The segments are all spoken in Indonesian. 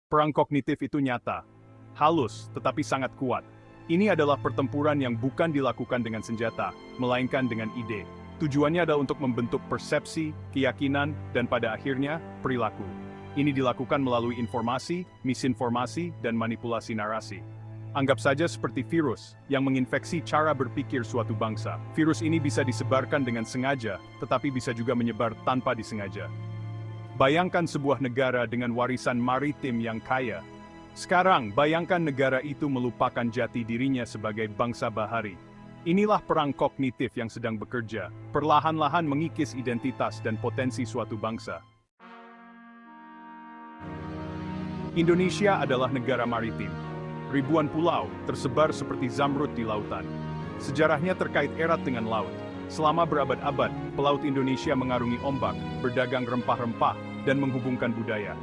Perang kognitif itu nyata, halus, tetapi sangat kuat. Ini adalah pertempuran yang bukan dilakukan dengan senjata, melainkan dengan ide. Tujuannya adalah untuk membentuk persepsi, keyakinan, dan pada akhirnya, perilaku. Ini dilakukan melalui informasi, misinformasi, dan manipulasi narasi. Anggap saja seperti virus yang menginfeksi cara berpikir suatu bangsa. Virus ini bisa disebarkan dengan sengaja, tetapi bisa juga menyebar tanpa disengaja. Bayangkan sebuah negara dengan warisan maritim yang kaya. Sekarang, bayangkan negara itu melupakan jati dirinya sebagai bangsa bahari. Inilah perang kognitif yang sedang bekerja, perlahan-lahan mengikis identitas dan potensi suatu bangsa. Indonesia adalah negara maritim. Ribuan pulau tersebar seperti zamrud di lautan. Sejarahnya terkait erat dengan laut. Selama berabad-abad, pelaut Indonesia mengarungi ombak, berdagang rempah-rempah, dan menghubungkan budaya.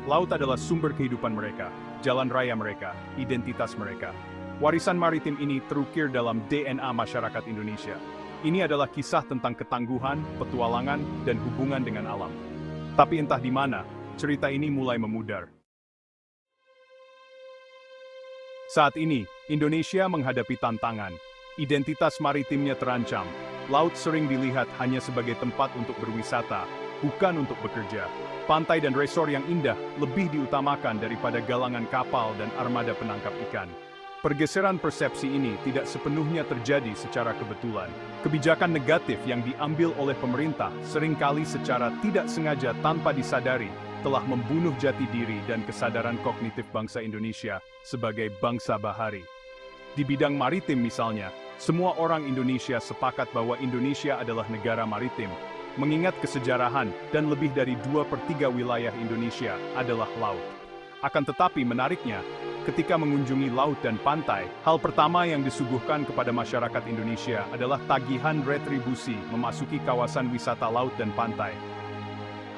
Laut adalah sumber kehidupan mereka, jalan raya mereka, identitas mereka. Warisan maritim ini terukir dalam DNA masyarakat Indonesia. Ini adalah kisah tentang ketangguhan, petualangan, dan hubungan dengan alam. Tapi entah di mana, cerita ini mulai memudar. Saat ini, Indonesia menghadapi tantangan. Identitas maritimnya terancam. Laut sering dilihat hanya sebagai tempat untuk berwisata, bukan untuk bekerja. Pantai dan resor yang indah lebih diutamakan daripada galangan kapal dan armada penangkap ikan. Pergeseran persepsi ini tidak sepenuhnya terjadi secara kebetulan. Kebijakan negatif yang diambil oleh pemerintah seringkali secara tidak sengaja tanpa disadari telah membunuh jati diri dan kesadaran kognitif bangsa Indonesia sebagai bangsa bahari. Di bidang maritim misalnya, semua orang Indonesia sepakat bahwa Indonesia adalah negara maritim, mengingat kesejarahan dan lebih dari 2/3 wilayah Indonesia adalah laut. Akan tetapi menariknya, ketika mengunjungi laut dan pantai, hal pertama yang disuguhkan kepada masyarakat Indonesia adalah tagihan retribusi memasuki kawasan wisata laut dan pantai.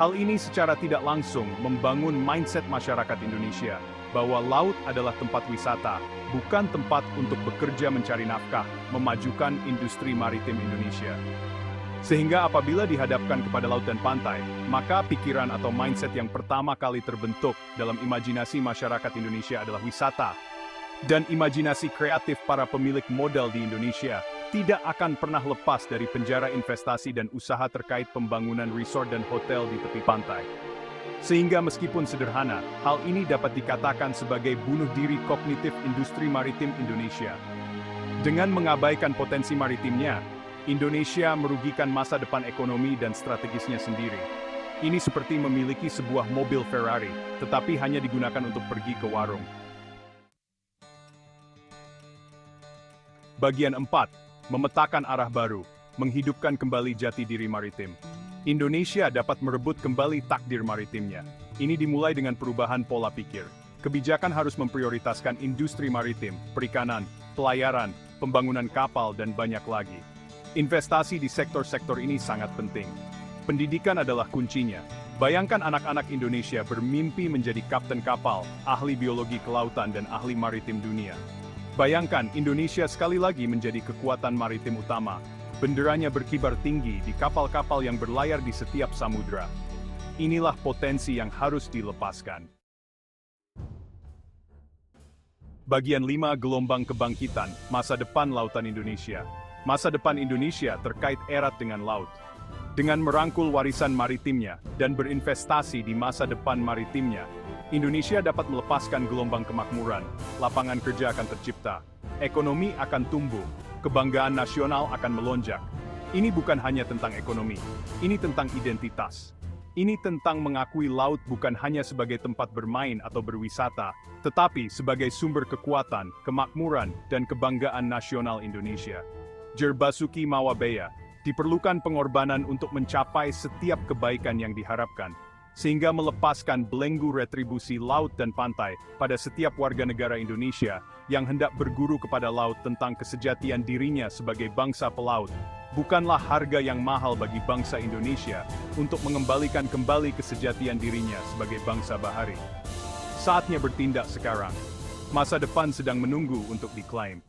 Hal ini secara tidak langsung membangun mindset masyarakat Indonesia bahwa laut adalah tempat wisata, bukan tempat untuk bekerja mencari nafkah, memajukan industri maritim Indonesia. Sehingga apabila dihadapkan kepada laut dan pantai, maka pikiran atau mindset yang pertama kali terbentuk dalam imajinasi masyarakat Indonesia adalah wisata. Dan imajinasi kreatif para pemilik modal di Indonesia tidak akan pernah lepas dari penjara investasi dan usaha terkait pembangunan resort dan hotel di tepi pantai. Sehingga meskipun sederhana, hal ini dapat dikatakan sebagai bunuh diri kognitif industri maritim Indonesia. Dengan mengabaikan potensi maritimnya, Indonesia merugikan masa depan ekonomi dan strategisnya sendiri. Ini seperti memiliki sebuah mobil Ferrari, tetapi hanya digunakan untuk pergi ke warung. Bagian 4. Memetakan arah baru, menghidupkan kembali jati diri maritim. Indonesia dapat merebut kembali takdir maritimnya. Ini dimulai dengan perubahan pola pikir. Kebijakan harus memprioritaskan industri maritim, perikanan, pelayaran, pembangunan kapal, dan banyak lagi. Investasi di sektor-sektor ini sangat penting. Pendidikan adalah kuncinya. Bayangkan anak-anak Indonesia bermimpi menjadi kapten kapal, ahli biologi kelautan, dan ahli maritim dunia. Bayangkan Indonesia sekali lagi menjadi kekuatan maritim utama. Benderanya berkibar tinggi di kapal-kapal yang berlayar di setiap samudra. Inilah potensi yang harus dilepaskan. Bagian 5. Gelombang kebangkitan, masa depan lautan Indonesia. Masa depan Indonesia terkait erat dengan laut. Dengan merangkul warisan maritimnya dan berinvestasi di masa depan maritimnya, Indonesia dapat melepaskan gelombang kemakmuran, lapangan kerja akan tercipta, ekonomi akan tumbuh, kebanggaan nasional akan melonjak. Ini bukan hanya tentang ekonomi, ini tentang identitas. Ini tentang mengakui laut bukan hanya sebagai tempat bermain atau berwisata, tetapi sebagai sumber kekuatan, kemakmuran, dan kebanggaan nasional Indonesia. Jer Basuki Mawabea, diperlukan pengorbanan untuk mencapai setiap kebaikan yang diharapkan, sehingga melepaskan belenggu retribusi laut dan pantai pada setiap warga negara Indonesia yang hendak berguru kepada laut tentang kesejatian dirinya sebagai bangsa pelaut, bukanlah harga yang mahal bagi bangsa Indonesia untuk mengembalikan kembali kesejatian dirinya sebagai bangsa bahari. Saatnya bertindak sekarang. Masa depan sedang menunggu untuk diklaim.